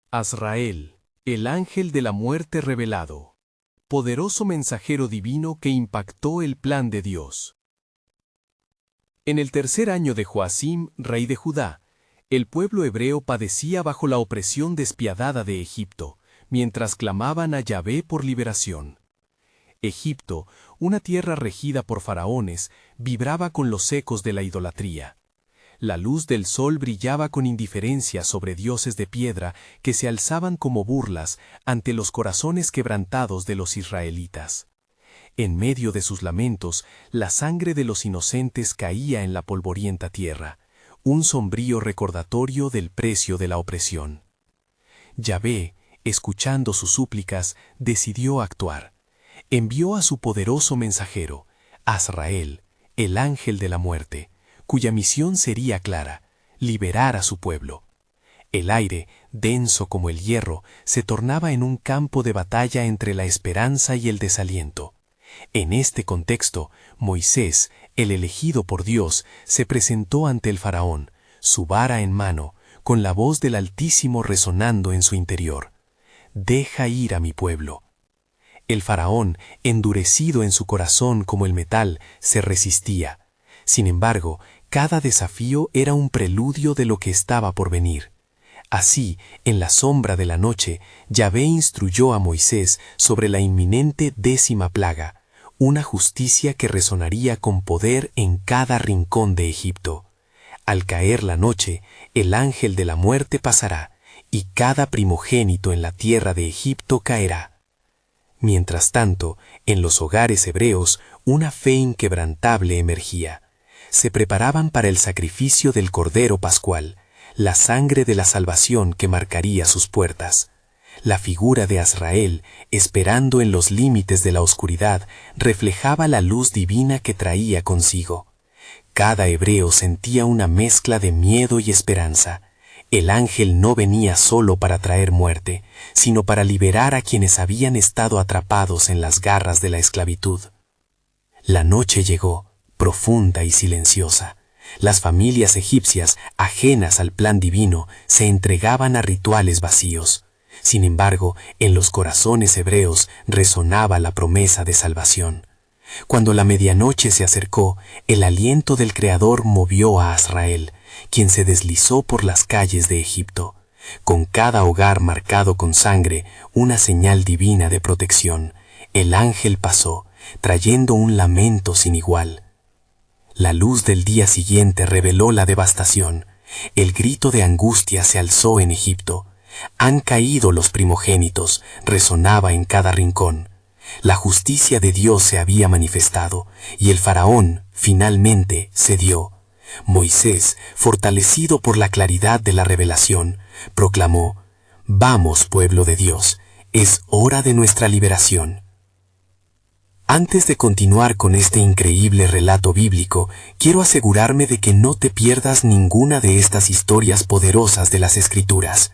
Azrael, el ángel de la muerte revelado, poderoso mensajero divino que impactó el plan de Dios. En el tercer año de Joacim, rey de Judá, el pueblo hebreo padecía bajo la opresión despiadada de Egipto, mientras clamaban a Yahvé por liberación. Egipto, una tierra regida por faraones, vibraba con los ecos de la idolatría. La luz del sol brillaba con indiferencia sobre dioses de piedra que se alzaban como burlas ante los corazones quebrantados de los israelitas. En medio de sus lamentos, la sangre de los inocentes caía en la polvorienta tierra, un sombrío recordatorio del precio de la opresión. Yahvé, escuchando sus súplicas, decidió actuar. Envió a su poderoso mensajero, Azrael, el ángel de la muerte, cuya misión sería clara: liberar a su pueblo. El aire, denso como el hierro, se tornaba en un campo de batalla entre la esperanza y el desaliento. En este contexto, Moisés, el elegido por Dios, se presentó ante el faraón, su vara en mano, con la voz del Altísimo resonando en su interior: «Deja ir a mi pueblo». El faraón, endurecido en su corazón como el metal, se resistía. Sin embargo, cada desafío era un preludio de lo que estaba por venir. Así, en la sombra de la noche, Yahvé instruyó a Moisés sobre la inminente 10ª plaga, una justicia que resonaría con poder en cada rincón de Egipto. Al caer la noche, el ángel de la muerte pasará, y cada primogénito en la tierra de Egipto caerá. Mientras tanto, en los hogares hebreos, una fe inquebrantable emergía. Se preparaban para el sacrificio del Cordero Pascual, la sangre de la salvación que marcaría sus puertas. La figura de Azrael, esperando en los límites de la oscuridad, reflejaba la luz divina que traía consigo. Cada hebreo sentía una mezcla de miedo y esperanza. El ángel no venía solo para traer muerte, sino para liberar a quienes habían estado atrapados en las garras de la esclavitud. La noche llegó, profunda y silenciosa. Las familias egipcias, ajenas al plan divino, se entregaban a rituales vacíos. Sin embargo, en los corazones hebreos resonaba la promesa de salvación. Cuando la medianoche se acercó, el aliento del Creador movió a Azrael, quien se deslizó por las calles de Egipto. Con cada hogar marcado con sangre, una señal divina de protección, el ángel pasó, trayendo un lamento sin igual. La luz del día siguiente reveló la devastación. El grito de angustia se alzó en Egipto. «Han caído los primogénitos», resonaba en cada rincón. La justicia de Dios se había manifestado, y el faraón, finalmente, cedió. Moisés, fortalecido por la claridad de la revelación, proclamó: «Vamos, pueblo de Dios, es hora de nuestra liberación». Antes de continuar con este increíble relato bíblico, quiero asegurarme de que no te pierdas ninguna de estas historias poderosas de las Escrituras.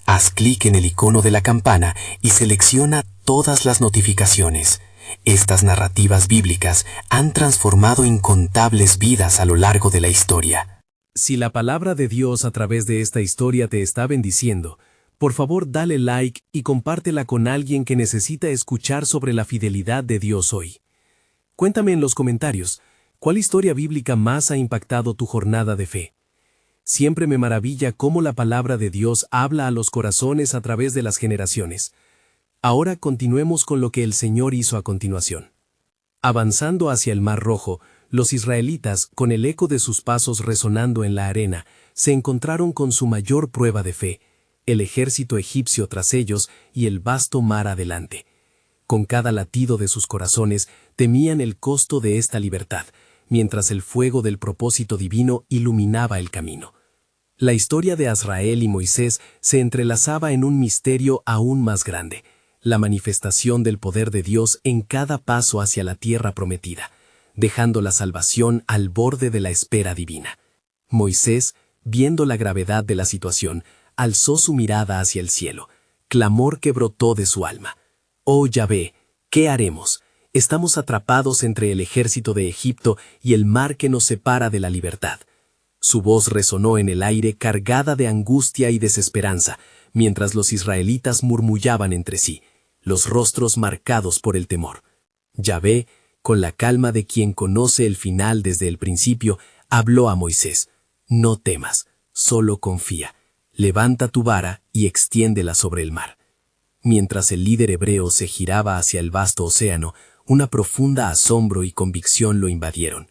Haz clic en el icono de la campana y selecciona todas las notificaciones. Estas narrativas bíblicas han transformado incontables vidas a lo largo de la historia. Si la palabra de Dios a través de esta historia te está bendiciendo, por favor dale like y compártela con alguien que necesita escuchar sobre la fidelidad de Dios hoy. Cuéntame en los comentarios, ¿cuál historia bíblica más ha impactado tu jornada de fe? Siempre me maravilla cómo la palabra de Dios habla a los corazones a través de las generaciones. Ahora continuemos con lo que el Señor hizo a continuación. Avanzando hacia el Mar Rojo, los israelitas, con el eco de sus pasos resonando en la arena, se encontraron con su mayor prueba de fe: el ejército egipcio tras ellos y el vasto mar adelante. Con cada latido de sus corazones temían el costo de esta libertad, mientras el fuego del propósito divino iluminaba el camino. La historia de Azrael y Moisés se entrelazaba en un misterio aún más grande: la manifestación del poder de Dios en cada paso hacia la tierra prometida, dejando la salvación al borde de la espera divina. Moisés, viendo la gravedad de la situación, alzó su mirada hacia el cielo, clamor que brotó de su alma: «Oh Yahvé, ¿qué haremos? Estamos atrapados entre el ejército de Egipto y el mar que nos separa de la libertad». Su voz resonó en el aire cargada de angustia y desesperanza, mientras los israelitas murmullaban entre sí, los rostros marcados por el temor. Yahvé, con la calma de quien conoce el final desde el principio, habló a Moisés: «No temas, solo confía. Levanta tu vara y extiéndela sobre el mar». Mientras el líder hebreo se giraba hacia el vasto océano, una profunda asombro y convicción lo invadieron.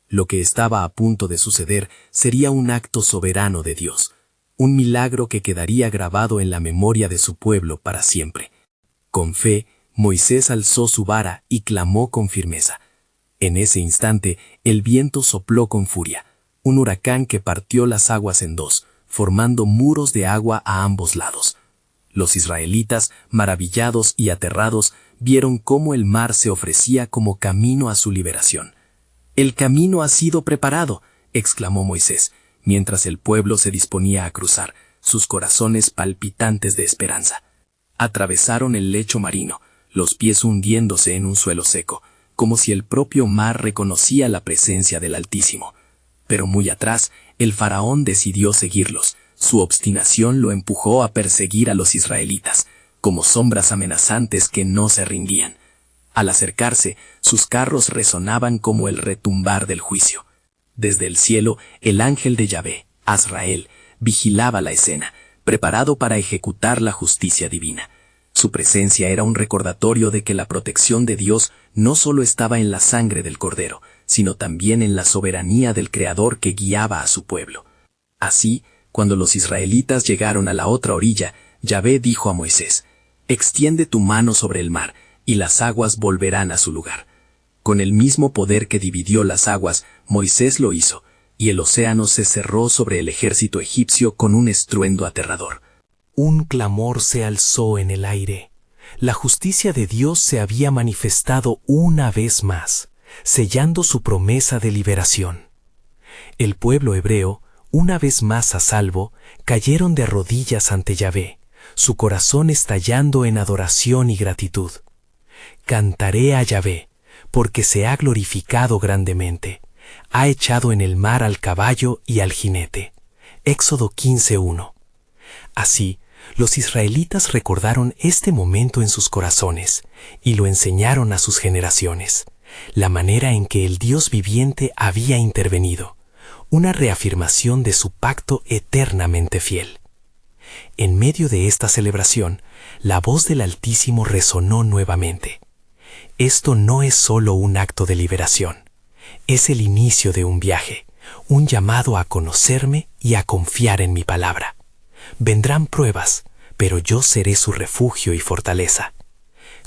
Lo que estaba a punto de suceder sería un acto soberano de Dios, un milagro que quedaría grabado en la memoria de su pueblo para siempre. Con fe, Moisés alzó su vara y clamó con firmeza. En ese instante, el viento sopló con furia, un huracán que partió las aguas en dos, formando muros de agua a ambos lados. Los israelitas, maravillados y aterrados, vieron cómo el mar se ofrecía como camino a su liberación. «El camino ha sido preparado», exclamó Moisés, mientras el pueblo se disponía a cruzar, sus corazones palpitantes de esperanza. Atravesaron el lecho marino, los pies hundiéndose en un suelo seco, como si el propio mar reconocía la presencia del Altísimo. Pero muy atrás, el faraón decidió seguirlos. Su obstinación lo empujó a perseguir a los israelitas, como sombras amenazantes que no se rindían. Al acercarse, sus carros resonaban como el retumbar del juicio. Desde el cielo, el ángel de Yahvé, Azrael, vigilaba la escena, preparado para ejecutar la justicia divina. Su presencia era un recordatorio de que la protección de Dios no solo estaba en la sangre del Cordero, sino también en la soberanía del Creador que guiaba a su pueblo. Así, cuando los israelitas llegaron a la otra orilla, Yahvé dijo a Moisés: «Extiende tu mano sobre el mar, y las aguas volverán a su lugar». Con el mismo poder que dividió las aguas, Moisés lo hizo, y el océano se cerró sobre el ejército egipcio con un estruendo aterrador. Un clamor se alzó en el aire. La justicia de Dios se había manifestado una vez más, sellando su promesa de liberación. El pueblo hebreo, una vez más a salvo, cayeron de rodillas ante Yahvé, su corazón estallando en adoración y gratitud. «Cantaré a Yahvé, porque se ha glorificado grandemente. Ha echado en el mar al caballo y al jinete». Éxodo 15:1. Así, los israelitas recordaron este momento en sus corazones y lo enseñaron a sus generaciones, la manera en que el Dios viviente había intervenido, una reafirmación de su pacto eternamente fiel. En medio de esta celebración, la voz del Altísimo resonó nuevamente. Esto no es solo un acto de liberación, es el inicio de un viaje, un llamado a conocerme y a confiar en mi palabra. Vendrán pruebas, pero yo seré su refugio y fortaleza.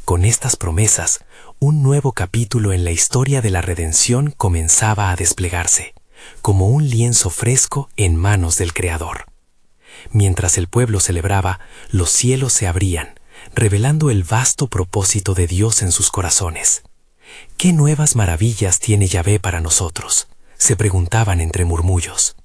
Con estas promesas, un nuevo capítulo en la historia de la redención comenzaba a desplegarse, como un lienzo fresco en manos del Creador. Mientras el pueblo celebraba, los cielos se abrían, revelando el vasto propósito de Dios en sus corazones. «¿Qué nuevas maravillas tiene Yahvé para nosotros?», se preguntaban entre murmullos.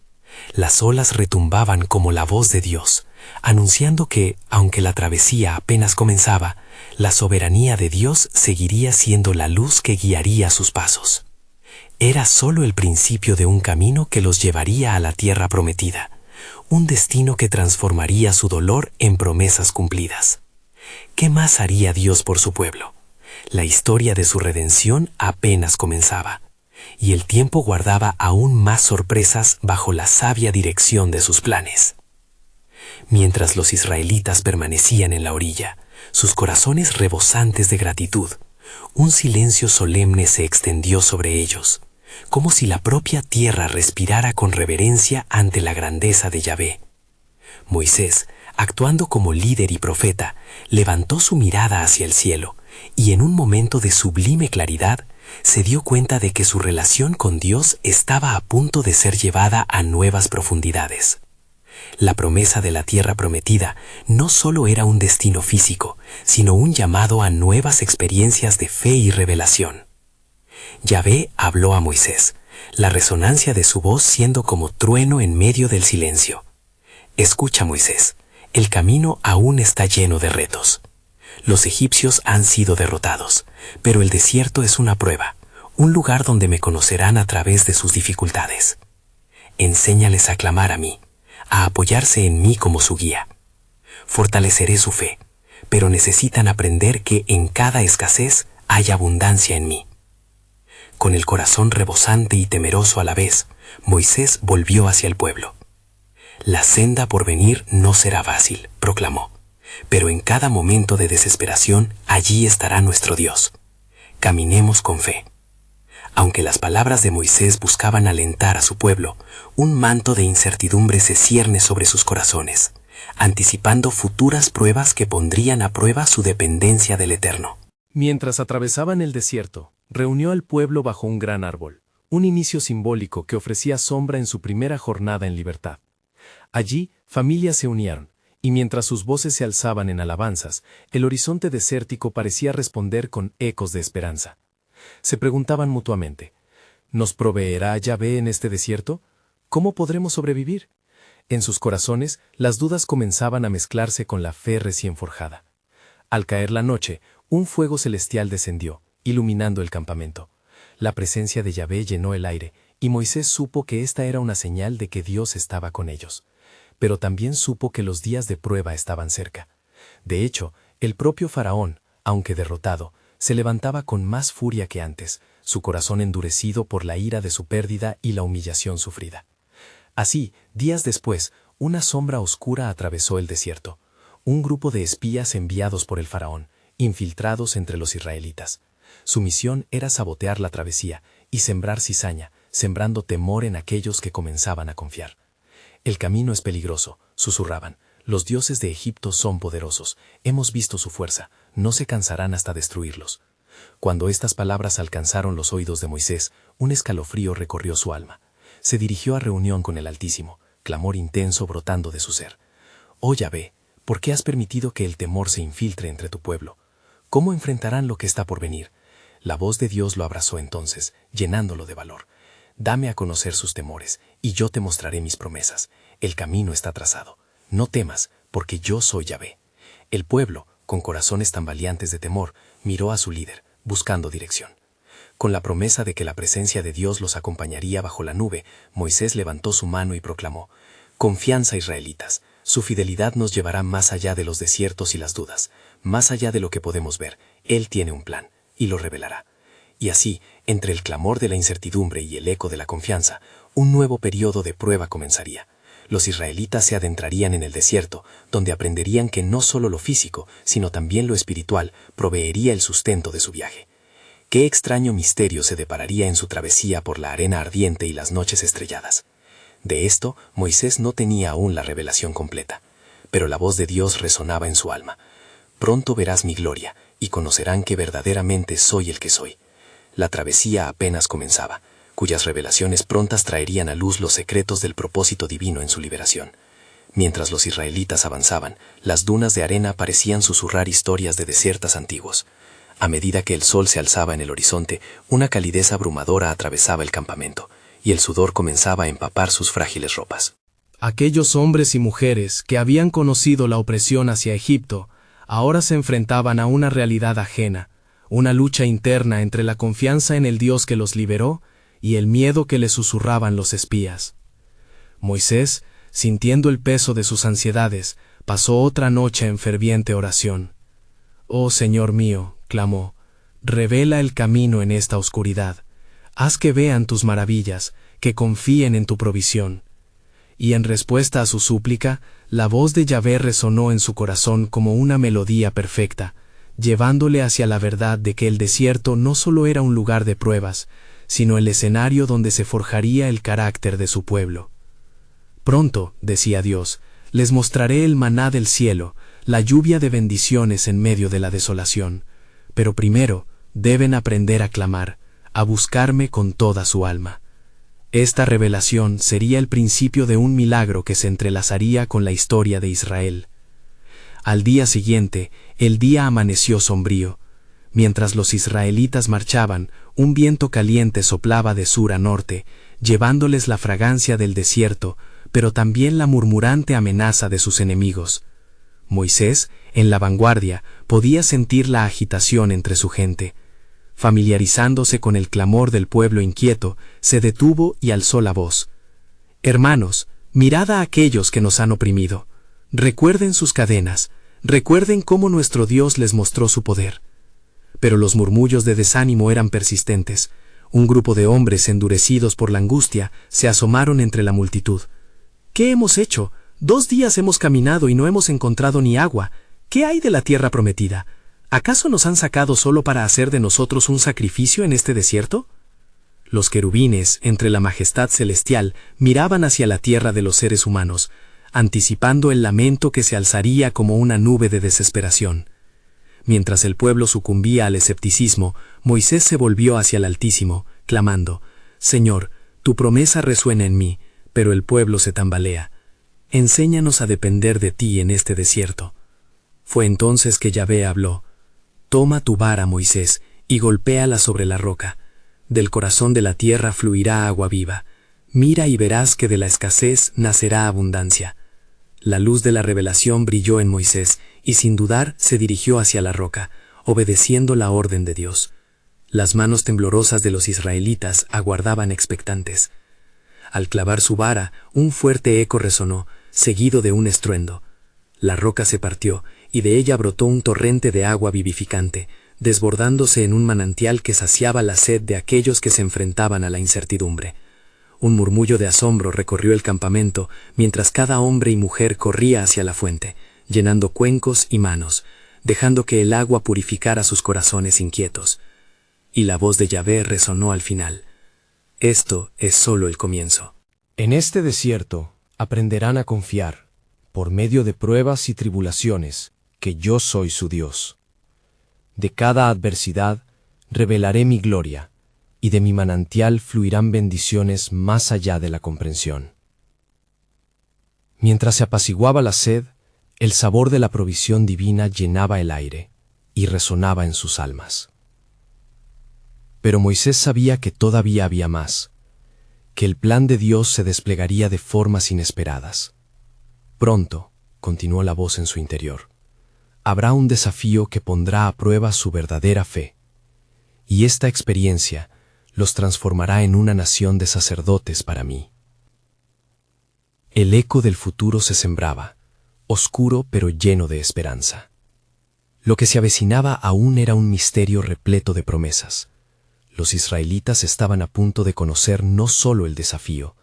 Las olas retumbaban como la voz de Dios, anunciando que, aunque la travesía apenas comenzaba, la soberanía de Dios seguiría siendo la luz que guiaría sus pasos. Era solo el principio de un camino que los llevaría a la tierra prometida, un destino que transformaría su dolor en promesas cumplidas. ¿Qué más haría Dios por su pueblo? La historia de su redención apenas comenzaba, y el tiempo guardaba aún más sorpresas bajo la sabia dirección de sus planes. Mientras los israelitas permanecían en la orilla, sus corazones rebosantes de gratitud, un silencio solemne se extendió sobre ellos, como si la propia tierra respirara con reverencia ante la grandeza de Yahvé. Moisés, actuando como líder y profeta, levantó su mirada hacia el cielo y en un momento de sublime claridad se dio cuenta de que su relación con Dios estaba a punto de ser llevada a nuevas profundidades. La promesa de la tierra prometida no solo era un destino físico, sino un llamado a nuevas experiencias de fe y revelación. Yahvé habló a Moisés, la resonancia de su voz siendo como trueno en medio del silencio. «Escucha, Moisés, el camino aún está lleno de retos. Los egipcios han sido derrotados, pero el desierto es una prueba, un lugar donde me conocerán a través de sus dificultades. Enséñales a clamar a mí, a apoyarse en mí como su guía. fortaleceré su fe, pero necesitan aprender que en cada escasez hay abundancia en mí. Con el corazón rebosante y temeroso a la vez, Moisés volvió hacia el pueblo. La senda por venir no será fácil, proclamó, pero en cada momento de desesperación allí estará nuestro Dios. Caminemos con fe. Aunque las palabras de Moisés buscaban alentar a su pueblo, un manto de incertidumbre se cierne sobre sus corazones, anticipando futuras pruebas que pondrían a prueba su dependencia del Eterno. Mientras atravesaban el desierto, reunió al pueblo bajo un gran árbol, un inicio simbólico que ofrecía sombra en su primera jornada en libertad. Allí, familias se unieron, y mientras sus voces se alzaban en alabanzas, el horizonte desértico parecía responder con ecos de esperanza. Se preguntaban mutuamente, ¿nos proveerá Yahvé en este desierto? ¿Cómo podremos sobrevivir? En sus corazones, las dudas comenzaban a mezclarse con la fe recién forjada. Al caer la noche, un fuego celestial descendió, iluminando el campamento. La presencia de Yahvé llenó el aire, y Moisés supo que esta era una señal de que Dios estaba con ellos. Pero también supo que los días de prueba estaban cerca. De hecho, el propio faraón, aunque derrotado, se levantaba con más furia que antes, su corazón endurecido por la ira de su pérdida y la humillación sufrida. Así, días después, una sombra oscura atravesó el desierto. Un grupo de espías enviados por el faraón, infiltrados entre los israelitas. Su misión era sabotear la travesía y sembrar cizaña, sembrando temor en aquellos que comenzaban a confiar. El camino es peligroso, susurraban. Los dioses de Egipto son poderosos. Hemos visto su fuerza. No se cansarán hasta destruirlos. Cuando estas palabras alcanzaron los oídos de Moisés, un escalofrío recorrió su alma. Se dirigió a reunión con el Altísimo, clamor intenso brotando de su ser. Oh Yahvé, ¿por qué has permitido que el temor se infiltre entre tu pueblo? ¿Cómo enfrentarán lo que está por venir? La voz de Dios lo abrazó entonces, llenándolo de valor. Dame a conocer sus temores, y yo te mostraré mis promesas. El camino está trazado. No temas, porque yo soy Yahvé. El pueblo, con corazones tambaleantes de temor, miró a su líder, buscando dirección. Con la promesa de que la presencia de Dios los acompañaría bajo la nube, Moisés levantó su mano y proclamó: «Confianza, israelitas, su fidelidad nos llevará más allá de los desiertos y las dudas, más allá de lo que podemos ver. Él tiene un plan, y lo revelará». Y así, entre el clamor de la incertidumbre y el eco de la confianza, un nuevo periodo de prueba comenzaría. Los israelitas se adentrarían en el desierto, donde aprenderían que no solo lo físico, sino también lo espiritual, proveería el sustento de su viaje. Qué extraño misterio se depararía en su travesía por la arena ardiente y las noches estrelladas. De esto, Moisés no tenía aún la revelación completa, pero la voz de Dios resonaba en su alma. Pronto verás mi gloria, y conocerán que verdaderamente soy el que soy. La travesía apenas comenzaba, cuyas revelaciones prontas traerían a luz los secretos del propósito divino en su liberación. Mientras los israelitas avanzaban, las dunas de arena parecían susurrar historias de desiertos antiguos. A medida que el sol se alzaba en el horizonte, una calidez abrumadora atravesaba el campamento, y el sudor comenzaba a empapar sus frágiles ropas. Aquellos hombres y mujeres que habían conocido la opresión hacia Egipto, ahora se enfrentaban a una realidad ajena, una lucha interna entre la confianza en el Dios que los liberó y el miedo que les susurraban los espías. Moisés, sintiendo el peso de sus ansiedades, pasó otra noche en ferviente oración. «Oh Señor mío», clamó, «revela el camino en esta oscuridad. Haz que vean tus maravillas, que confíen en tu provisión». Y en respuesta a su súplica, la voz de Yahvé resonó en su corazón como una melodía perfecta, llevándole hacia la verdad de que el desierto no solo era un lugar de pruebas, sino el escenario donde se forjaría el carácter de su pueblo. «Pronto», decía Dios, «les mostraré el maná del cielo, la lluvia de bendiciones en medio de la desolación. Pero primero deben aprender a clamar, a buscarme con toda su alma». Esta revelación sería el principio de un milagro que se entrelazaría con la historia de Israel. Al día siguiente, el día amaneció sombrío. Mientras los israelitas marchaban, un viento caliente soplaba de sur a norte, llevándoles la fragancia del desierto, pero también la murmurante amenaza de sus enemigos. Moisés, en la vanguardia, podía sentir la agitación entre su gente. Familiarizándose con el clamor del pueblo inquieto, se detuvo y alzó la voz. «Hermanos, mirad a aquellos que nos han oprimido. Recuerden sus cadenas, recuerden cómo nuestro Dios les mostró su poder. Pero los murmullos de desánimo eran persistentes. Un grupo de hombres endurecidos por la angustia se asomaron entre la multitud. ¿Qué hemos hecho? 2 días hemos caminado y no hemos encontrado ni agua. ¿Qué hay de la tierra prometida? ¿Acaso nos han sacado solo para hacer de nosotros un sacrificio en este desierto? Los querubines, entre la majestad celestial, miraban hacia la tierra de los seres humanos, anticipando el lamento que se alzaría como una nube de desesperación. Mientras el pueblo sucumbía al escepticismo, Moisés se volvió hacia el Altísimo, clamando: «Señor, tu promesa resuena en mí, pero el pueblo se tambalea. Enséñanos a depender de ti en este desierto». Fue entonces que Yahvé habló: «Toma tu vara, Moisés, y golpéala sobre la roca. Del corazón de la tierra fluirá agua viva. Mira y verás que de la escasez nacerá abundancia». La luz de la revelación brilló en Moisés, y sin dudar se dirigió hacia la roca, obedeciendo la orden de Dios. Las manos temblorosas de los israelitas aguardaban expectantes. Al clavar su vara, un fuerte eco resonó, seguido de un estruendo. La roca se partió, y de ella brotó un torrente de agua vivificante, desbordándose en un manantial que saciaba la sed de aquellos que se enfrentaban a la incertidumbre. Un murmullo de asombro recorrió el campamento, mientras cada hombre y mujer corría hacia la fuente, llenando cuencos y manos, dejando que el agua purificara sus corazones inquietos. Y la voz de Yahvé resonó al final: «Esto es solo el comienzo». En este desierto aprenderán a confiar, por medio de pruebas y tribulaciones, que yo soy su Dios. De cada adversidad revelaré mi gloria, y de mi manantial fluirán bendiciones más allá de la comprensión. Mientras se apaciguaba la sed, el sabor de la provisión divina llenaba el aire y resonaba en sus almas. Pero Moisés sabía que todavía había más, que el plan de Dios se desplegaría de formas inesperadas. Pronto, continuó la voz en su interior, habrá un desafío que pondrá a prueba su verdadera fe, y esta experiencia los transformará en una nación de sacerdotes para mí. El eco del futuro se sembraba, oscuro pero lleno de esperanza. Lo que se avecinaba aún era un misterio repleto de promesas. Los israelitas estaban a punto de conocer no solo el desafío,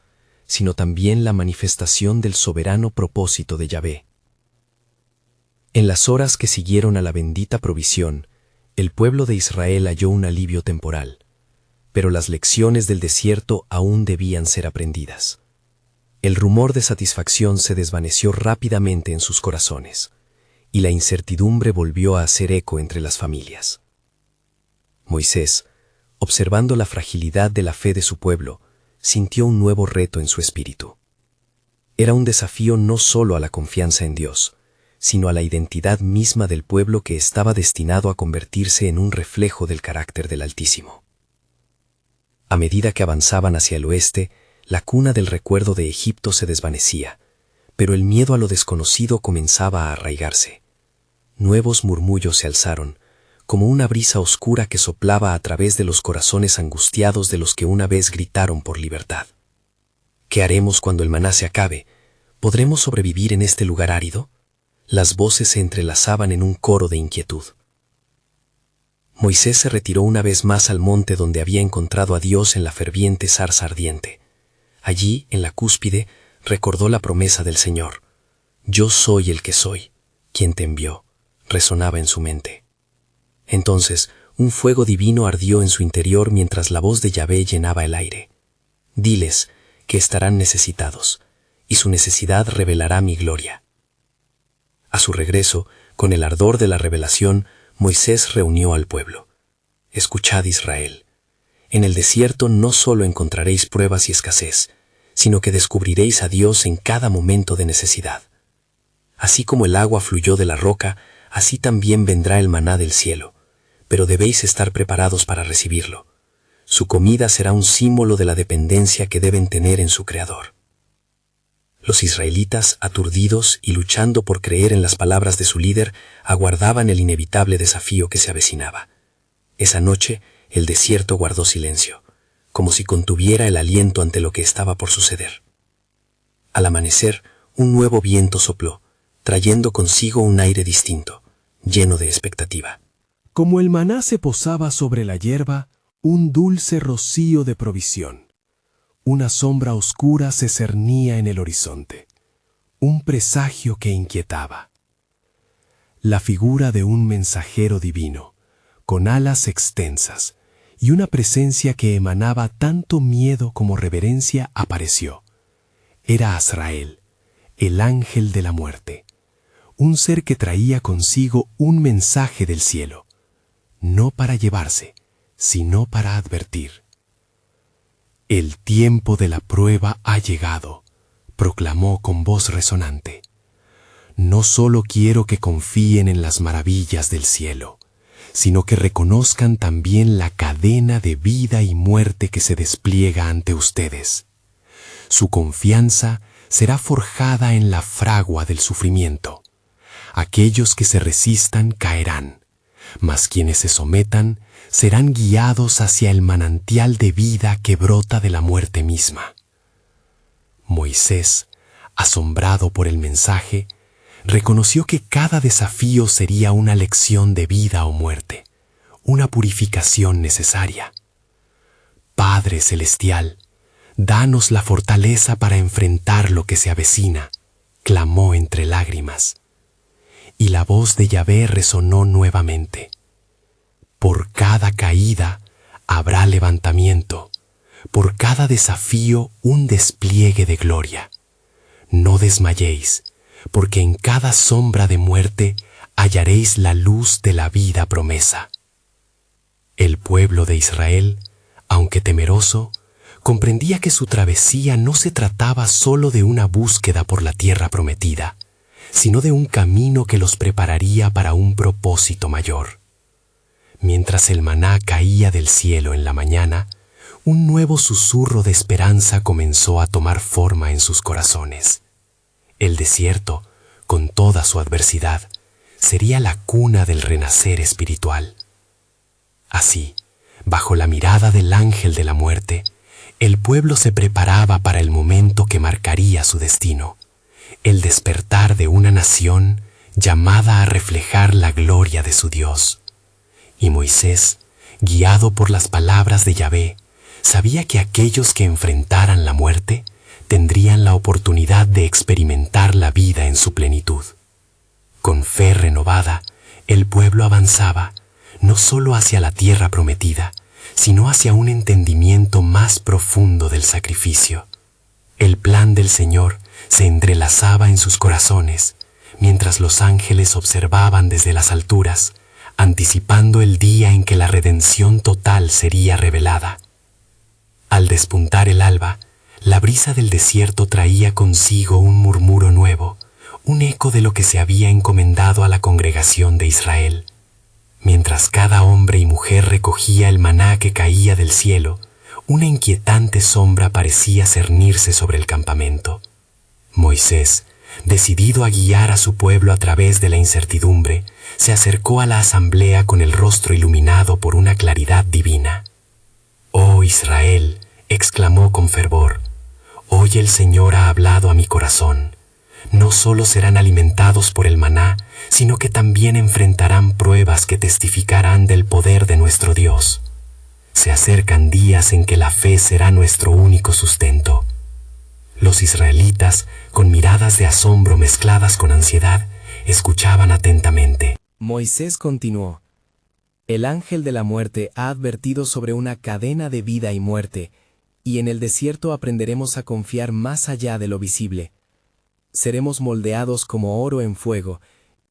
sino también la manifestación del soberano propósito de Yahvé. En las horas que siguieron a la bendita provisión, el pueblo de Israel halló un alivio temporal, pero las lecciones del desierto aún debían ser aprendidas. El rumor de satisfacción se desvaneció rápidamente en sus corazones, y la incertidumbre volvió a hacer eco entre las familias. Moisés, observando la fragilidad de la fe de su pueblo, sintió un nuevo reto en su espíritu. Era un desafío no solo a la confianza en Dios, sino a la identidad misma del pueblo que estaba destinado a convertirse en un reflejo del carácter del Altísimo. A medida que avanzaban hacia el oeste, la cuna del recuerdo de Egipto se desvanecía, pero el miedo a lo desconocido comenzaba a arraigarse. Nuevos murmullos se alzaron, como una brisa oscura que soplaba a través de los corazones angustiados de los que una vez gritaron por libertad. ¿Qué haremos cuando el maná se acabe? ¿Podremos sobrevivir en este lugar árido? Las voces se entrelazaban en un coro de inquietud. Moisés se retiró una vez más al monte donde había encontrado a Dios en la ferviente zarza ardiente. Allí, en la cúspide, recordó la promesa del Señor: «Yo soy el que soy, quien te envió», resonaba en su mente. Entonces, un fuego divino ardió en su interior mientras la voz de Yahvé llenaba el aire. «Diles que estarán necesitados, y su necesidad revelará mi gloria». A su regreso, con el ardor de la revelación, Moisés reunió al pueblo. «Escuchad, Israel. En el desierto no solo encontraréis pruebas y escasez, sino que descubriréis a Dios en cada momento de necesidad. Así como el agua fluyó de la roca, así también vendrá el maná del cielo, pero debéis estar preparados para recibirlo. Su comida será un símbolo de la dependencia que deben tener en su Creador». Los israelitas, aturdidos y luchando por creer en las palabras de su líder, aguardaban el inevitable desafío que se avecinaba. Esa noche, el desierto guardó silencio, como si contuviera el aliento ante lo que estaba por suceder. Al amanecer, un nuevo viento sopló, trayendo consigo un aire distinto, lleno de expectativa. Como el maná se posaba sobre la hierba, un dulce rocío de provisión. Una sombra oscura se cernía en el horizonte, un presagio que inquietaba. La figura de un mensajero divino, con alas extensas y una presencia que emanaba tanto miedo como reverencia, apareció. Era Azrael, el ángel de la muerte, un ser que traía consigo un mensaje del cielo, no para llevarse, sino para advertir. El tiempo de la prueba ha llegado, proclamó con voz resonante. No solo quiero que confíen en las maravillas del cielo, sino que reconozcan también la cadena de vida y muerte que se despliega ante ustedes. Su confianza será forjada en la fragua del sufrimiento. Aquellos que se resistan caerán, mas quienes se sometan serán guiados hacia el manantial de vida que brota de la muerte misma. Moisés, asombrado por el mensaje, reconoció que cada desafío sería una lección de vida o muerte, una purificación necesaria. Padre Celestial, danos la fortaleza para enfrentar lo que se avecina, clamó entre lágrimas. Y la voz de Yahvé resonó nuevamente. Por cada caída habrá levantamiento, por cada desafío un despliegue de gloria. No desmayéis, porque en cada sombra de muerte hallaréis la luz de la vida promesa. El pueblo de Israel, aunque temeroso, comprendía que su travesía no se trataba solo de una búsqueda por la tierra prometida, sino de un camino que los prepararía para un propósito mayor. Mientras el maná caía del cielo en la mañana, un nuevo susurro de esperanza comenzó a tomar forma en sus corazones. El desierto, con toda su adversidad, sería la cuna del renacer espiritual. Así, bajo la mirada del ángel de la muerte, el pueblo se preparaba para el momento que marcaría su destino, el despertar de una nación llamada a reflejar la gloria de su Dios. Y Moisés, guiado por las palabras de Yahvé, sabía que aquellos que enfrentaran la muerte tendrían la oportunidad de experimentar la vida en su plenitud. Con fe renovada, el pueblo avanzaba, no solo hacia la tierra prometida, sino hacia un entendimiento más profundo del sacrificio. El plan del Señor se entrelazaba en sus corazones, mientras los ángeles observaban desde las alturas, anticipando el día en que la redención total sería revelada. Al despuntar el alba, la brisa del desierto traía consigo un murmuro nuevo, un eco de lo que se había encomendado a la congregación de Israel. Mientras cada hombre y mujer recogía el maná que caía del cielo, una inquietante sombra parecía cernirse sobre el campamento. Moisés, decidido a guiar a su pueblo a través de la incertidumbre, se acercó a la asamblea con el rostro iluminado por una claridad divina. «Oh Israel», exclamó con fervor, «hoy el Señor ha hablado a mi corazón. No solo serán alimentados por el maná, sino que también enfrentarán pruebas que testificarán del poder de nuestro Dios. Se acercan días en que la fe será nuestro único sustento». Los israelitas, con miradas de asombro mezcladas con ansiedad, escuchaban atentamente. Moisés continuó: «El ángel de la muerte ha advertido sobre una cadena de vida y muerte, y en el desierto aprenderemos a confiar más allá de lo visible. Seremos moldeados como oro en fuego,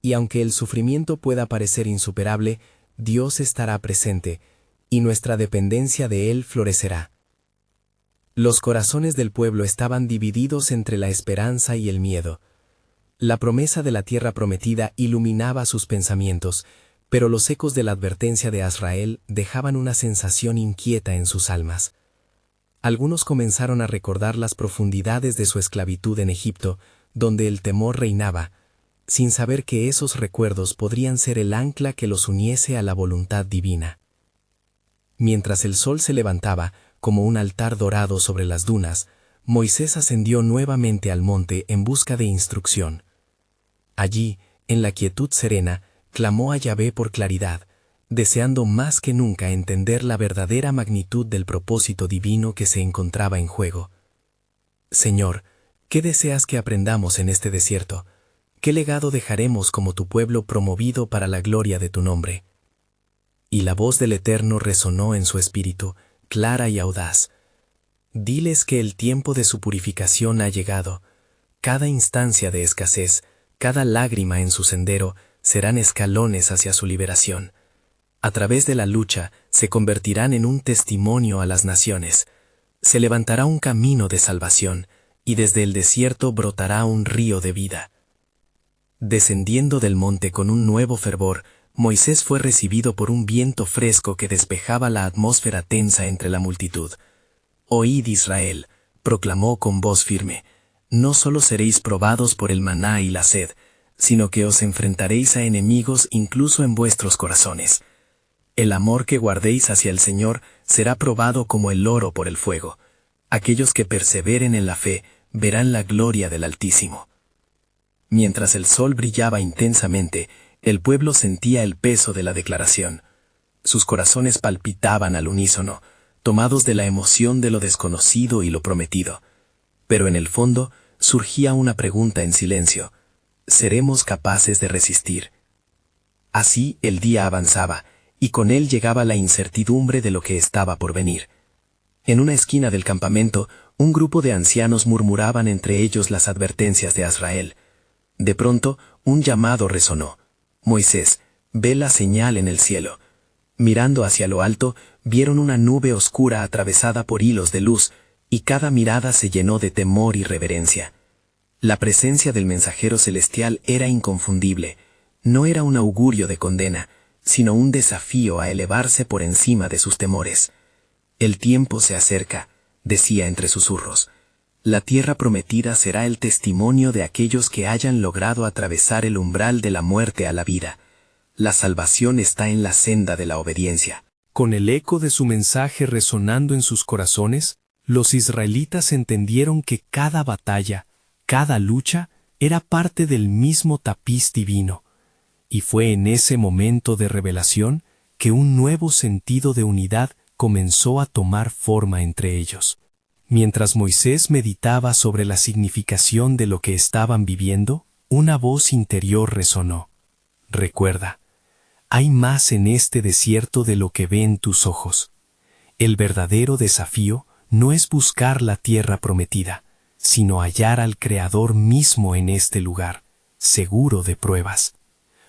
y aunque el sufrimiento pueda parecer insuperable, Dios estará presente, y nuestra dependencia de Él florecerá». Los corazones del pueblo estaban divididos entre la esperanza y el miedo. La promesa de la tierra prometida iluminaba sus pensamientos, pero los ecos de la advertencia de Azrael dejaban una sensación inquieta en sus almas. Algunos comenzaron a recordar las profundidades de su esclavitud en Egipto, donde el temor reinaba, sin saber que esos recuerdos podrían ser el ancla que los uniese a la voluntad divina. Mientras el sol se levantaba, como un altar dorado sobre las dunas, Moisés ascendió nuevamente al monte en busca de instrucción. Allí, en la quietud serena, clamó a Yahvé por claridad, deseando más que nunca entender la verdadera magnitud del propósito divino que se encontraba en juego. Señor, ¿qué deseas que aprendamos en este desierto? ¿Qué legado dejaremos como tu pueblo promovido para la gloria de tu nombre? Y la voz del Eterno resonó en su espíritu, clara y audaz. Diles que el tiempo de su purificación ha llegado. Cada instancia de escasez, cada lágrima en su sendero, serán escalones hacia su liberación. A través de la lucha se convertirán en un testimonio a las naciones. Se levantará un camino de salvación, y desde el desierto brotará un río de vida. Descendiendo del monte con un nuevo fervor, Moisés fue recibido por un viento fresco que despejaba la atmósfera tensa entre la multitud. «Oíd, Israel», proclamó con voz firme, «no solo seréis probados por el maná y la sed, sino que os enfrentaréis a enemigos incluso en vuestros corazones. El amor que guardéis hacia el Señor será probado como el oro por el fuego. Aquellos que perseveren en la fe verán la gloria del Altísimo». Mientras el sol brillaba intensamente, el pueblo sentía el peso de la declaración. Sus corazones palpitaban al unísono, tomados de la emoción de lo desconocido y lo prometido. Pero en el fondo surgía una pregunta en silencio: ¿seremos capaces de resistir? Así el día avanzaba, y con él llegaba la incertidumbre de lo que estaba por venir. En una esquina del campamento, un grupo de ancianos murmuraban entre ellos las advertencias de Azrael. De pronto, un llamado resonó: «Moisés, ve la señal en el cielo». Mirando hacia lo alto, vieron una nube oscura atravesada por hilos de luz, y cada mirada se llenó de temor y reverencia. La presencia del mensajero celestial era inconfundible. No era un augurio de condena, sino un desafío a elevarse por encima de sus temores. «El tiempo se acerca», decía entre susurros. «La tierra prometida será el testimonio de aquellos que hayan logrado atravesar el umbral de la muerte a la vida. La salvación está en la senda de la obediencia». Con el eco de su mensaje resonando en sus corazones, los israelitas entendieron que cada batalla, cada lucha, era parte del mismo tapiz divino. Y fue en ese momento de revelación que un nuevo sentido de unidad comenzó a tomar forma entre ellos. Mientras Moisés meditaba sobre la significación de lo que estaban viviendo, una voz interior resonó: «Recuerda, hay más en este desierto de lo que ven tus ojos. El verdadero desafío no es buscar la tierra prometida, sino hallar al Creador mismo en este lugar, seguro de pruebas.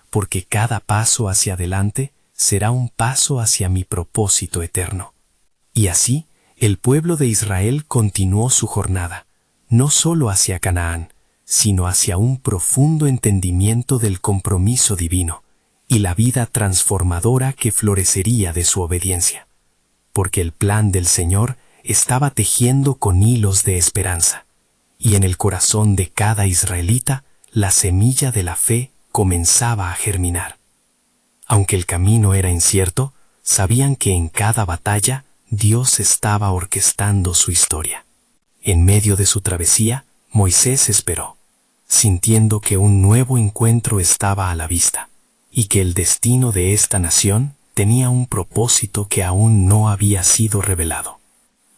Porque cada paso hacia adelante será un paso hacia mi propósito eterno». Y así, el pueblo de Israel continuó su jornada, no solo hacia Canaán, sino hacia un profundo entendimiento del compromiso divino y la vida transformadora que florecería de su obediencia. Porque el plan del Señor estaba tejiendo con hilos de esperanza, y en el corazón de cada israelita la semilla de la fe comenzaba a germinar. Aunque el camino era incierto, sabían que en cada batalla Dios estaba orquestando su historia. En medio de su travesía, Moisés esperó, sintiendo que un nuevo encuentro estaba a la vista, y que el destino de esta nación tenía un propósito que aún no había sido revelado.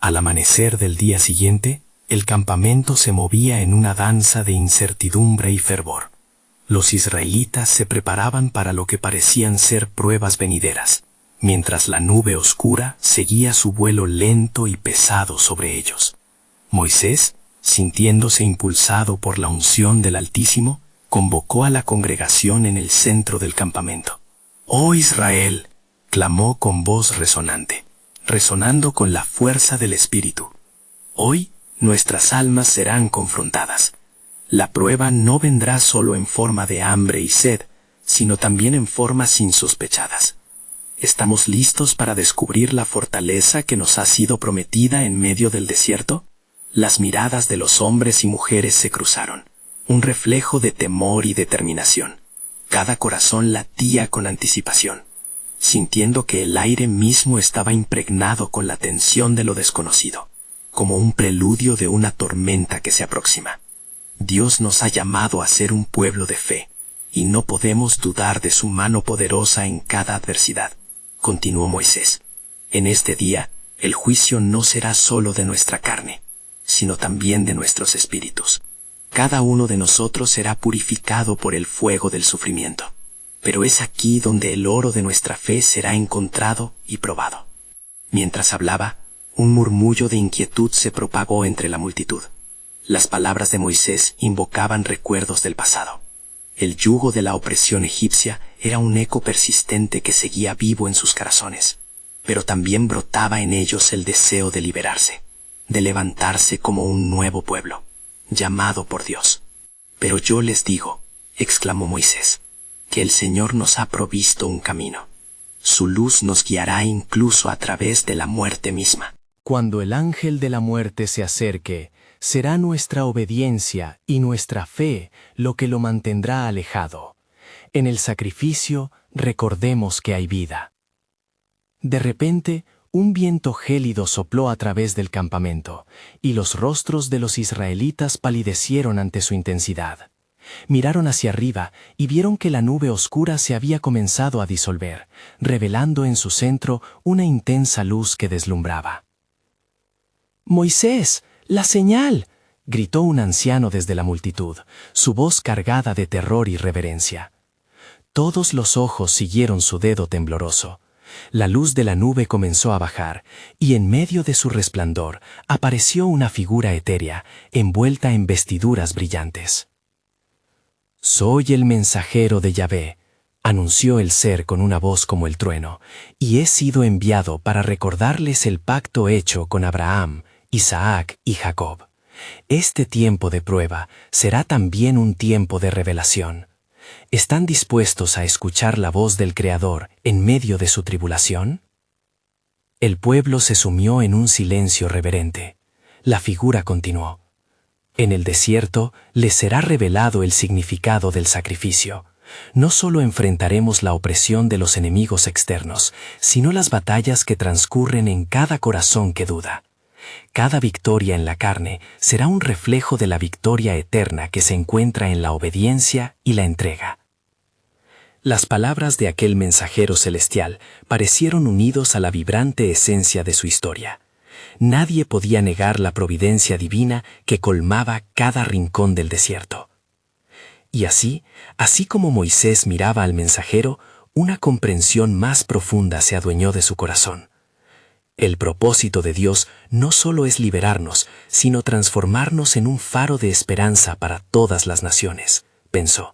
Al amanecer del día siguiente, el campamento se movía en una danza de incertidumbre y fervor. Los israelitas se preparaban para lo que parecían ser pruebas venideras, mientras la nube oscura seguía su vuelo lento y pesado sobre ellos. Moisés, sintiéndose impulsado por la unción del Altísimo, convocó a la congregación en el centro del campamento. «¡Oh Israel!», clamó con voz resonante, resonando con la fuerza del Espíritu. «Hoy nuestras almas serán confrontadas. La prueba no vendrá solo en forma de hambre y sed, sino también en formas insospechadas. ¿Estamos listos para descubrir la fortaleza que nos ha sido prometida en medio del desierto?» Las miradas de los hombres y mujeres se cruzaron, un reflejo de temor y determinación. Cada corazón latía con anticipación, sintiendo que el aire mismo estaba impregnado con la tensión de lo desconocido, como un preludio de una tormenta que se aproxima. Dios nos ha llamado a ser un pueblo de fe, y no podemos dudar de su mano poderosa en cada adversidad. Continuó Moisés. En este día, el juicio no será solo de nuestra carne, sino también de nuestros espíritus. Cada uno de nosotros será purificado por el fuego del sufrimiento. Pero es aquí donde el oro de nuestra fe será encontrado y probado. Mientras hablaba, un murmullo de inquietud se propagó entre la multitud. Las palabras de Moisés invocaban recuerdos del pasado. El yugo de la opresión egipcia era un eco persistente que seguía vivo en sus corazones, pero también brotaba en ellos el deseo de liberarse, de levantarse como un nuevo pueblo, llamado por Dios. Pero yo les digo, exclamó Moisés, que el Señor nos ha provisto un camino. Su luz nos guiará incluso a través de la muerte misma. Cuando el ángel de la muerte se acerque, será nuestra obediencia y nuestra fe lo que lo mantendrá alejado. En el sacrificio recordemos que hay vida. De repente, un viento gélido sopló a través del campamento, y los rostros de los israelitas palidecieron ante su intensidad. Miraron hacia arriba y vieron que la nube oscura se había comenzado a disolver, revelando en su centro una intensa luz que deslumbraba. «¡Moisés! ¡La señal!», gritó un anciano desde la multitud, su voz cargada de terror y reverencia. Todos los ojos siguieron su dedo tembloroso. La luz de la nube comenzó a bajar, y en medio de su resplandor apareció una figura etérea, envuelta en vestiduras brillantes. «Soy el mensajero de Yahvé», anunció el ser con una voz como el trueno, «y he sido enviado para recordarles el pacto hecho con Abraham, Isaac y Jacob. Este tiempo de prueba será también un tiempo de revelación. ¿Están dispuestos a escuchar la voz del Creador en medio de su tribulación?». El pueblo se sumió en un silencio reverente. La figura continuó. «En el desierto les será revelado el significado del sacrificio. No solo enfrentaremos la opresión de los enemigos externos, sino las batallas que transcurren en cada corazón que duda. Cada victoria en la carne será un reflejo de la victoria eterna que se encuentra en la obediencia y la entrega». Las palabras de aquel mensajero celestial parecieron unidos a la vibrante esencia de su historia. Nadie podía negar la providencia divina que colmaba cada rincón del desierto. Y así como Moisés miraba al mensajero, una comprensión más profunda se adueñó de su corazón. El propósito de Dios no solo es liberarnos, sino transformarnos en un faro de esperanza para todas las naciones, pensó.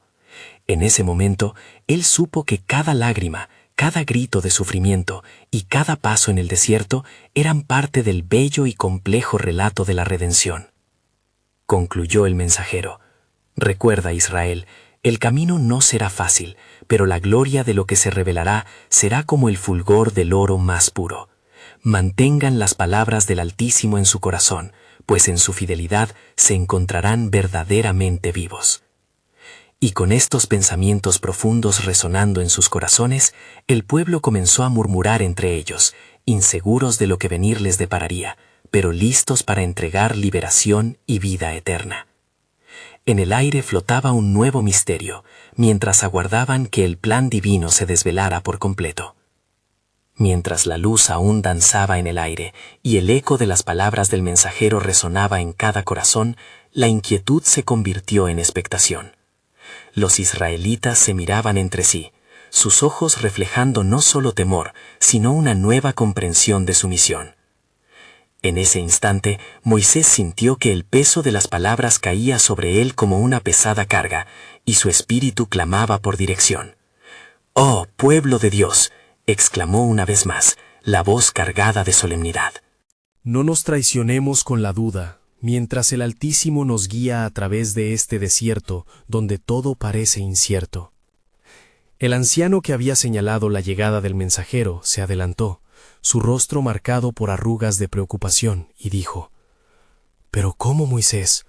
En ese momento, él supo que cada lágrima, cada grito de sufrimiento y cada paso en el desierto eran parte del bello y complejo relato de la redención. Concluyó el mensajero: «Recuerda, Israel, el camino no será fácil, pero la gloria de lo que se revelará será como el fulgor del oro más puro. Mantengan las palabras del Altísimo en su corazón, pues en su fidelidad se encontrarán verdaderamente vivos». Y con estos pensamientos profundos resonando en sus corazones, el pueblo comenzó a murmurar entre ellos, inseguros de lo que venir les depararía, pero listos para entregar liberación y vida eterna. En el aire flotaba un nuevo misterio, mientras aguardaban que el plan divino se desvelara por completo. Mientras la luz aún danzaba en el aire y el eco de las palabras del mensajero resonaba en cada corazón, la inquietud se convirtió en expectación. Los israelitas se miraban entre sí, sus ojos reflejando no solo temor, sino una nueva comprensión de su misión. En ese instante, Moisés sintió que el peso de las palabras caía sobre él como una pesada carga, y su espíritu clamaba por dirección. «¡Oh, pueblo de Dios!», exclamó una vez más, la voz cargada de solemnidad. No nos traicionemos con la duda, mientras el Altísimo nos guía a través de este desierto donde todo parece incierto. El anciano que había señalado la llegada del mensajero se adelantó, su rostro marcado por arrugas de preocupación, y dijo: «¿Pero cómo, Moisés?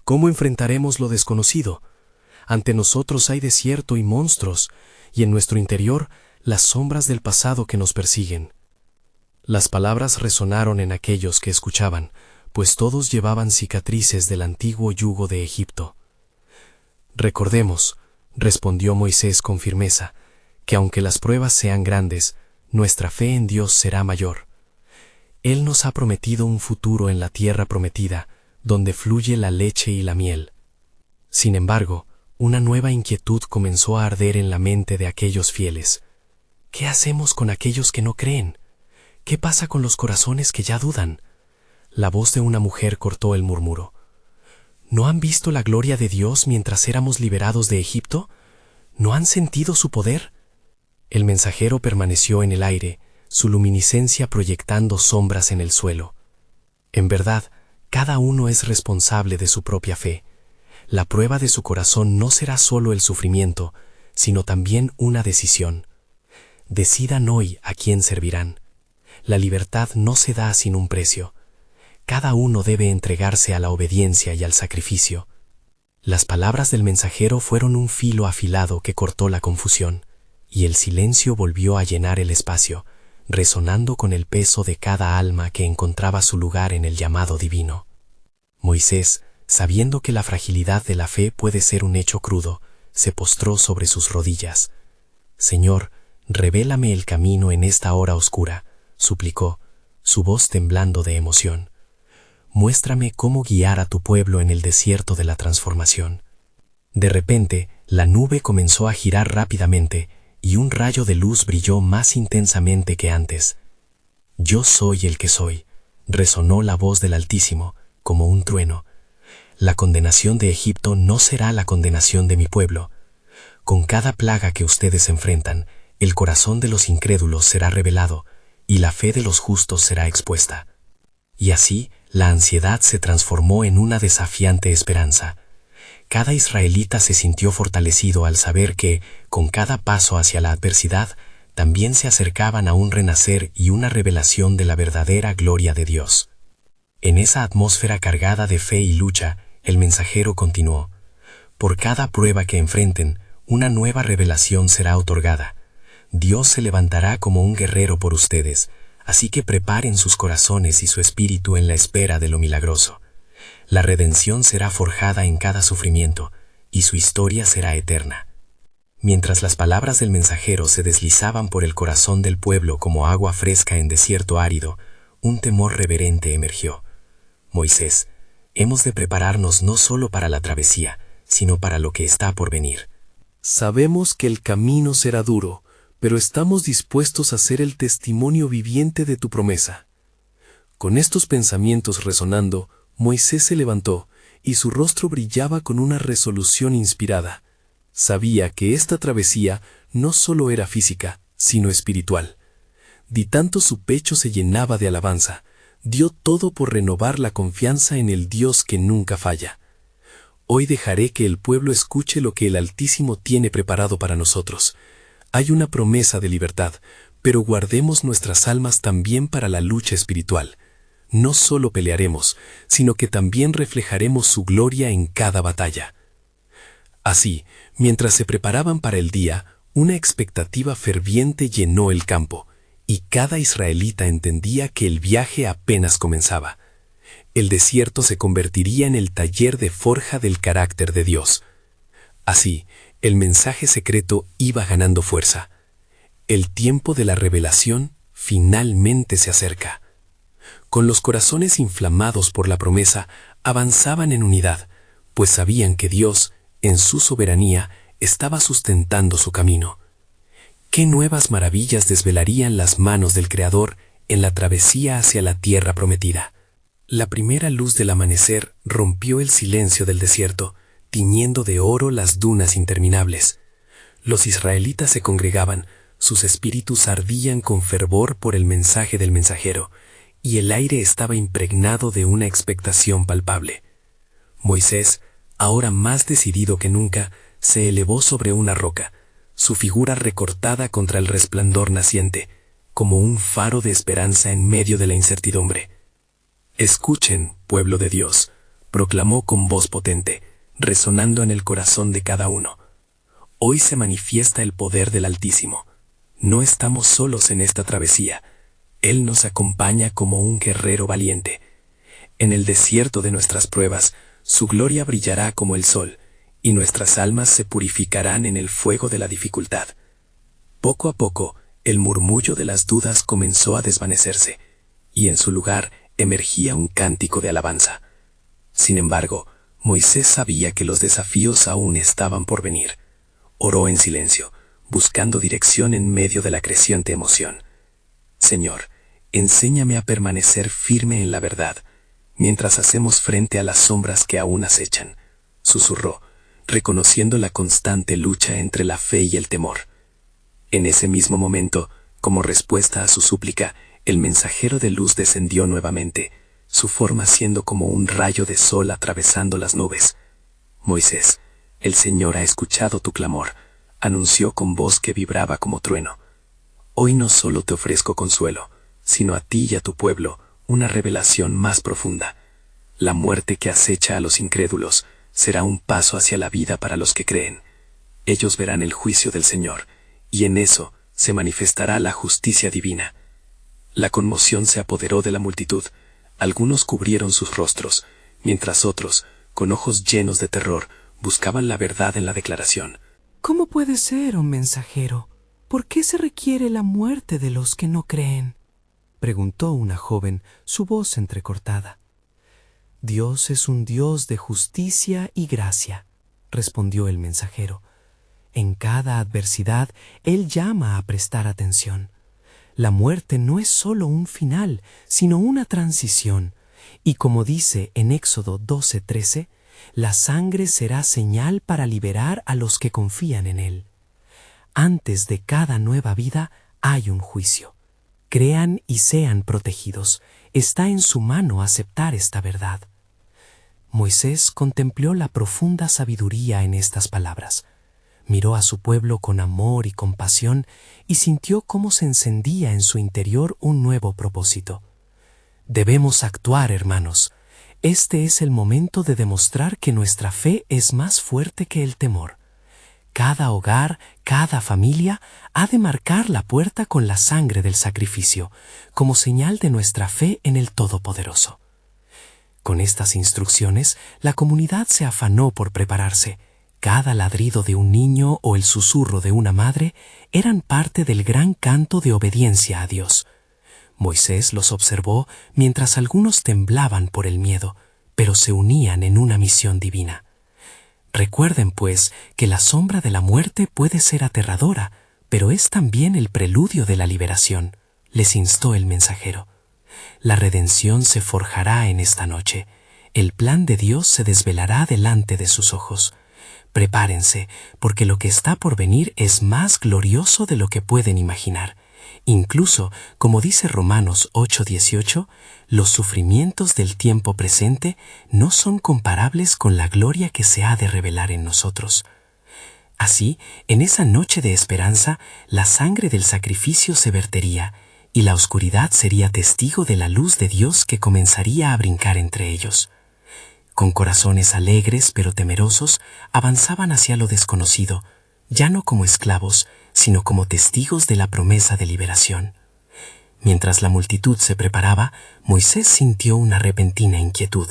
¿Cómo enfrentaremos lo desconocido? Ante nosotros hay desierto y monstruos, y en nuestro interior las sombras del pasado que nos persiguen». Las palabras resonaron en aquellos que escuchaban, pues todos llevaban cicatrices del antiguo yugo de Egipto. «Recordemos», respondió Moisés con firmeza, que aunque las pruebas sean grandes, nuestra fe en Dios será mayor. Él nos ha prometido un futuro en la tierra prometida, donde fluye la leche y la miel. Sin embargo, una nueva inquietud comenzó a arder en la mente de aquellos fieles. ¿Qué hacemos con aquellos que no creen? ¿Qué pasa con los corazones que ya dudan? La voz de una mujer cortó el murmuro. ¿No han visto la gloria de Dios mientras éramos liberados de Egipto? ¿No han sentido su poder? El mensajero permaneció en el aire, su luminiscencia proyectando sombras en el suelo. En verdad, cada uno es responsable de su propia fe. La prueba de su corazón no será solo el sufrimiento, sino también una decisión. Decidan hoy a quién servirán. La libertad no se da sin un precio. Cada uno debe entregarse a la obediencia y al sacrificio. Las palabras del mensajero fueron un filo afilado que cortó la confusión, y el silencio volvió a llenar el espacio, resonando con el peso de cada alma que encontraba su lugar en el llamado divino. Moisés, sabiendo que la fragilidad de la fe puede ser un hecho crudo, se postró sobre sus rodillas. «Señor, revélame el camino en esta hora oscura», suplicó, su voz temblando de emoción. «Muéstrame cómo guiar a tu pueblo en el desierto de la transformación». De repente, la nube comenzó a girar rápidamente y un rayo de luz brilló más intensamente que antes. «Yo soy el que soy», resonó la voz del Altísimo, como un trueno. «La condenación de Egipto no será la condenación de mi pueblo. Con cada plaga que ustedes enfrentan, el corazón de los incrédulos será revelado y la fe de los justos será expuesta». Y así, la ansiedad se transformó en una desafiante esperanza. Cada israelita se sintió fortalecido al saber que, con cada paso hacia la adversidad, también se acercaban a un renacer y una revelación de la verdadera gloria de Dios. En esa atmósfera cargada de fe y lucha, el mensajero continuó: «Por cada prueba que enfrenten, una nueva revelación será otorgada. Dios se levantará como un guerrero por ustedes, así que preparen sus corazones y su espíritu en la espera de lo milagroso. La redención será forjada en cada sufrimiento, y su historia será eterna». Mientras las palabras del mensajero se deslizaban por el corazón del pueblo como agua fresca en desierto árido, un temor reverente emergió. «Moisés, hemos de prepararnos no solo para la travesía, sino para lo que está por venir». «Sabemos que el camino será duro, pero estamos dispuestos a ser el testimonio viviente de tu promesa». Con estos pensamientos resonando, Moisés se levantó, y su rostro brillaba con una resolución inspirada. Sabía que esta travesía no solo era física, sino espiritual. Di tanto su pecho se llenaba de alabanza, dio todo por renovar la confianza en el Dios que nunca falla. «Hoy dejaré que el pueblo escuche lo que el Altísimo tiene preparado para nosotros. Hay una promesa de libertad, pero guardemos nuestras almas también para la lucha espiritual. No solo pelearemos, sino que también reflejaremos su gloria en cada batalla». Así, mientras se preparaban para el día, una expectativa ferviente llenó el campo, y cada israelita entendía que el viaje apenas comenzaba. El desierto se convertiría en el taller de forja del carácter de Dios. Así, el mensaje secreto iba ganando fuerza. El tiempo de la revelación finalmente se acerca. Con los corazones inflamados por la promesa, avanzaban en unidad, pues sabían que Dios, en su soberanía, estaba sustentando su camino. ¿Qué nuevas maravillas desvelarían las manos del Creador en la travesía hacia la tierra prometida? La primera luz del amanecer rompió el silencio del desierto, tiñendo de oro las dunas interminables. Los israelitas se congregaban, sus espíritus ardían con fervor por el mensaje del mensajero, y el aire estaba impregnado de una expectación palpable. Moisés, ahora más decidido que nunca, se elevó sobre una roca, su figura recortada contra el resplandor naciente, como un faro de esperanza en medio de la incertidumbre. «Escuchen, pueblo de Dios», proclamó con voz potente, resonando en el corazón de cada uno. «Hoy se manifiesta el poder del Altísimo. No estamos solos en esta travesía. Él nos acompaña como un guerrero valiente. En el desierto de nuestras pruebas, su gloria brillará como el sol, y nuestras almas se purificarán en el fuego de la dificultad. Poco a poco, el murmullo de las dudas comenzó a desvanecerse, y en su lugar emergía un cántico de alabanza. Sin embargo, Moisés sabía que los desafíos aún estaban por venir. Oró en silencio, buscando dirección en medio de la creciente emoción. Señor, enséñame a permanecer firme en la verdad, mientras hacemos frente a las sombras que aún acechan, susurró, reconociendo la constante lucha entre la fe y el temor. En ese mismo momento, como respuesta a su súplica, el mensajero de luz descendió nuevamente, su forma siendo como un rayo de sol atravesando las nubes. Moisés, el Señor ha escuchado tu clamor, anunció con voz que vibraba como trueno. Hoy no solo te ofrezco consuelo, sino a ti y a tu pueblo una revelación más profunda. La muerte que acecha a los incrédulos será un paso hacia la vida para los que creen. Ellos verán el juicio del Señor, y en eso se manifestará la justicia divina. La conmoción se apoderó de la multitud. Algunos cubrieron sus rostros, mientras otros, con ojos llenos de terror, buscaban la verdad en la declaración. ¿Cómo puede ser, oh mensajero? ¿Por qué se requiere la muerte de los que no creen? Preguntó una joven, su voz entrecortada. Dios es un Dios de justicia y gracia, respondió el mensajero. En cada adversidad, Él llama a prestar atención. La muerte no es solo un final, sino una transición, y como dice en Éxodo 12:13, la sangre será señal para liberar a los que confían en Él. Antes de cada nueva vida hay un juicio. Crean y sean protegidos. Está en su mano aceptar esta verdad. Moisés contempló la profunda sabiduría en estas palabras. Miró a su pueblo con amor y compasión y sintió cómo se encendía en su interior un nuevo propósito. Debemos actuar, hermanos. Este es el momento de demostrar que nuestra fe es más fuerte que el temor. Cada hogar, cada familia ha de marcar la puerta con la sangre del sacrificio, como señal de nuestra fe en el Todopoderoso. Con estas instrucciones, la comunidad se afanó por prepararse. Cada ladrido de un niño o el susurro de una madre eran parte del gran canto de obediencia a Dios. Moisés los observó mientras algunos temblaban por el miedo, pero se unían en una misión divina. Recuerden, pues, que la sombra de la muerte puede ser aterradora, pero es también el preludio de la liberación, les instó el mensajero. La redención se forjará en esta noche. El plan de Dios se desvelará delante de sus ojos. Prepárense, porque lo que está por venir es más glorioso de lo que pueden imaginar. Incluso, como dice Romanos 8:18, los sufrimientos del tiempo presente no son comparables con la gloria que se ha de revelar en nosotros. Así, en esa noche de esperanza, la sangre del sacrificio se vertería, y la oscuridad sería testigo de la luz de Dios que comenzaría a brincar entre ellos. Con corazones alegres pero temerosos, avanzaban hacia lo desconocido, ya no como esclavos, sino como testigos de la promesa de liberación. Mientras la multitud se preparaba, Moisés sintió una repentina inquietud.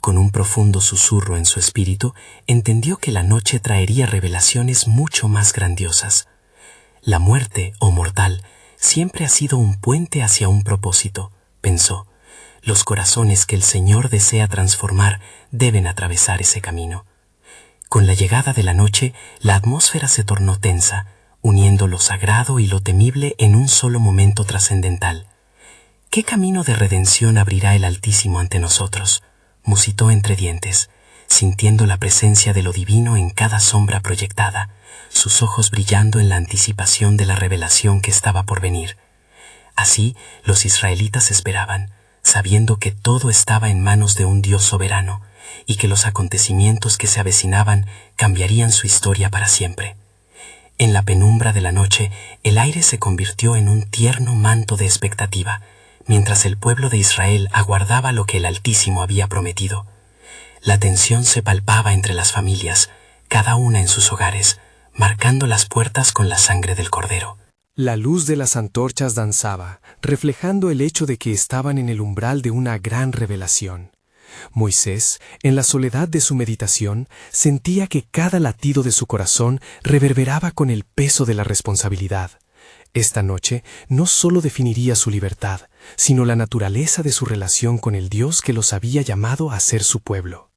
Con un profundo susurro en su espíritu, entendió que la noche traería revelaciones mucho más grandiosas. La muerte, oh mortal, siempre ha sido un puente hacia un propósito, pensó. Los corazones que el Señor desea transformar deben atravesar ese camino. Con la llegada de la noche, la atmósfera se tornó tensa, uniendo lo sagrado y lo temible en un solo momento trascendental. ¿Qué camino de redención abrirá el Altísimo ante nosotros?, musitó entre dientes, sintiendo la presencia de lo divino en cada sombra proyectada, sus ojos brillando en la anticipación de la revelación que estaba por venir. Así, los israelitas esperaban, sabiendo que todo estaba en manos de un Dios soberano, y que los acontecimientos que se avecinaban cambiarían su historia para siempre. En la penumbra de la noche, el aire se convirtió en un tierno manto de expectativa, mientras el pueblo de Israel aguardaba lo que el Altísimo había prometido. La tensión se palpaba entre las familias, cada una en sus hogares, marcando las puertas con la sangre del Cordero. La luz de las antorchas danzaba, reflejando el hecho de que estaban en el umbral de una gran revelación. Moisés, en la soledad de su meditación, sentía que cada latido de su corazón reverberaba con el peso de la responsabilidad. Esta noche no solo definiría su libertad, sino la naturaleza de su relación con el Dios que los había llamado a ser su pueblo.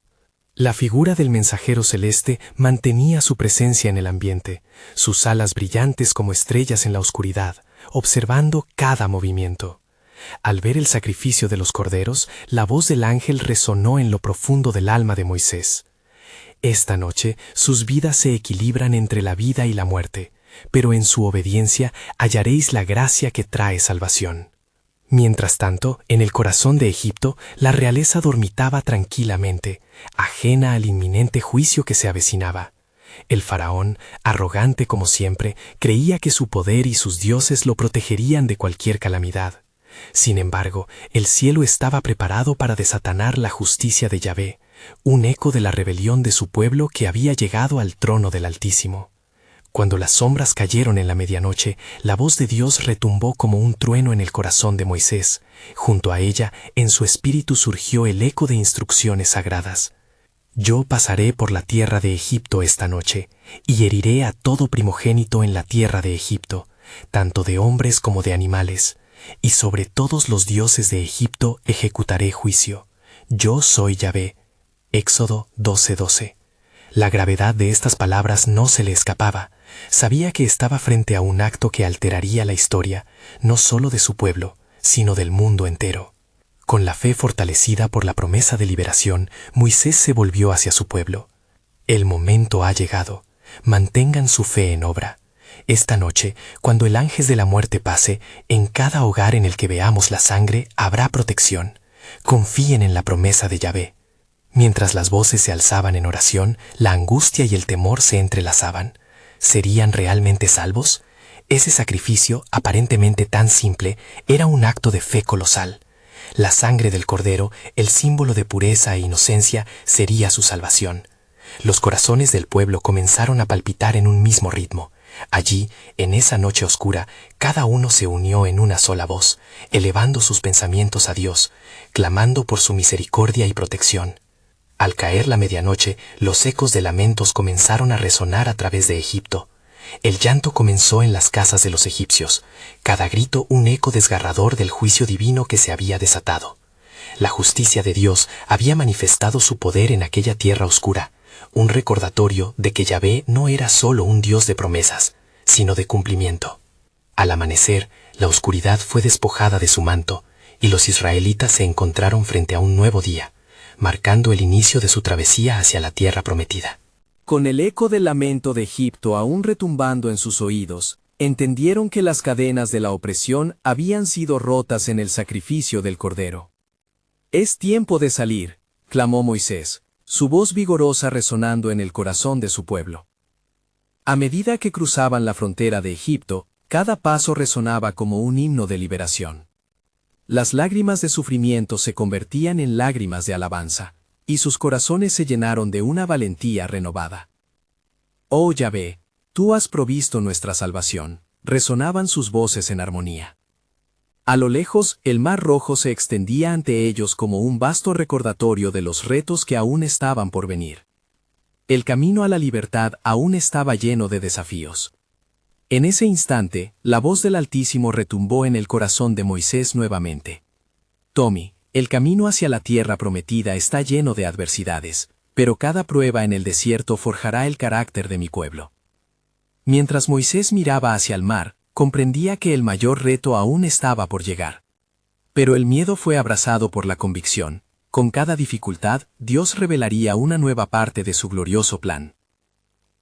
La figura del mensajero celeste mantenía su presencia en el ambiente, sus alas brillantes como estrellas en la oscuridad, observando cada movimiento. Al ver el sacrificio de los corderos, la voz del ángel resonó en lo profundo del alma de Moisés. Esta noche sus vidas se equilibran entre la vida y la muerte, pero en su obediencia hallaréis la gracia que trae salvación. Mientras tanto, en el corazón de Egipto, la realeza dormitaba tranquilamente, ajena al inminente juicio que se avecinaba. El faraón, arrogante como siempre, creía que su poder y sus dioses lo protegerían de cualquier calamidad. Sin embargo, el cielo estaba preparado para desatanar la justicia de Yahvé, un eco de la rebelión de su pueblo que había llegado al trono del Altísimo. Cuando las sombras cayeron en la medianoche, la voz de Dios retumbó como un trueno en el corazón de Moisés. Junto a ella, en su espíritu surgió el eco de instrucciones sagradas. Yo pasaré por la tierra de Egipto esta noche, y heriré a todo primogénito en la tierra de Egipto, tanto de hombres como de animales, y sobre todos los dioses de Egipto ejecutaré juicio. Yo soy Yahvé. Éxodo 12:12. La gravedad de estas palabras no se le escapaba. Sabía que estaba frente a un acto que alteraría la historia, no solo de su pueblo, sino del mundo entero. Con la fe fortalecida por la promesa de liberación, Moisés se volvió hacia su pueblo. El momento ha llegado. Mantengan su fe en obra. Esta noche, cuando el ángel de la muerte pase, en cada hogar en el que veamos la sangre habrá protección. Confíen en la promesa de Yahvé. Mientras las voces se alzaban en oración, la angustia y el temor se entrelazaban. ¿Serían realmente salvos? Ese sacrificio, aparentemente tan simple, era un acto de fe colosal. La sangre del cordero, el símbolo de pureza e inocencia, sería su salvación. Los corazones del pueblo comenzaron a palpitar en un mismo ritmo. Allí, en esa noche oscura, cada uno se unió en una sola voz, elevando sus pensamientos a Dios, clamando por su misericordia y protección. Al caer la medianoche, los ecos de lamentos comenzaron a resonar a través de Egipto. El llanto comenzó en las casas de los egipcios, cada grito un eco desgarrador del juicio divino que se había desatado. La justicia de Dios había manifestado su poder en aquella tierra oscura, un recordatorio de que Yahvé no era solo un Dios de promesas, sino de cumplimiento. Al amanecer, la oscuridad fue despojada de su manto, y los israelitas se encontraron frente a un nuevo día, marcando el inicio de su travesía hacia la tierra prometida. Con el eco del lamento de Egipto aún retumbando en sus oídos, entendieron que las cadenas de la opresión habían sido rotas en el sacrificio del Cordero. «Es tiempo de salir», clamó Moisés, su voz vigorosa resonando en el corazón de su pueblo. A medida que cruzaban la frontera de Egipto, cada paso resonaba como un himno de liberación. Las lágrimas de sufrimiento se convertían en lágrimas de alabanza, y sus corazones se llenaron de una valentía renovada. «Oh Yahvé, tú has provisto nuestra salvación», resonaban sus voces en armonía. A lo lejos, el Mar Rojo se extendía ante ellos como un vasto recordatorio de los retos que aún estaban por venir. El camino a la libertad aún estaba lleno de desafíos. En ese instante, la voz del Altísimo retumbó en el corazón de Moisés nuevamente. «Tommy, el camino hacia la tierra prometida está lleno de adversidades, pero cada prueba en el desierto forjará el carácter de mi pueblo». Mientras Moisés miraba hacia el mar, comprendía que el mayor reto aún estaba por llegar. Pero el miedo fue abrazado por la convicción. Con cada dificultad, Dios revelaría una nueva parte de su glorioso plan.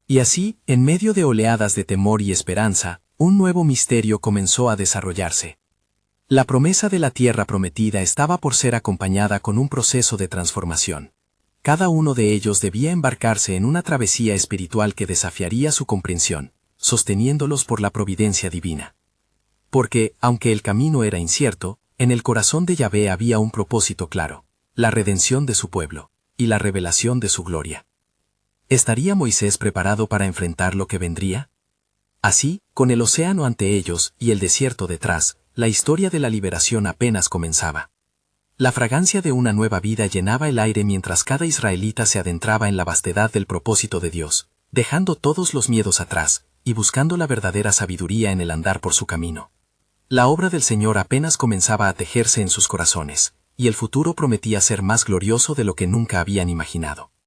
Y así, en medio de oleadas de temor y esperanza, un nuevo misterio comenzó a desarrollarse. La promesa de la tierra prometida estaba por ser acompañada con un proceso de transformación. Cada uno de ellos debía embarcarse en una travesía espiritual que desafiaría su comprensión, sosteniéndolos por la providencia divina. Porque, aunque el camino era incierto, en el corazón de Yahvé había un propósito claro: la redención de su pueblo, y la revelación de su gloria. ¿Estaría Moisés preparado para enfrentar lo que vendría? Así, con el océano ante ellos y el desierto detrás, la historia de la liberación apenas comenzaba. La fragancia de una nueva vida llenaba el aire mientras cada israelita se adentraba en la vastedad del propósito de Dios, dejando todos los miedos atrás y buscando la verdadera sabiduría en el andar por su camino. La obra del Señor apenas comenzaba a tejerse en sus corazones, y el futuro prometía ser más glorioso de lo que nunca habían imaginado.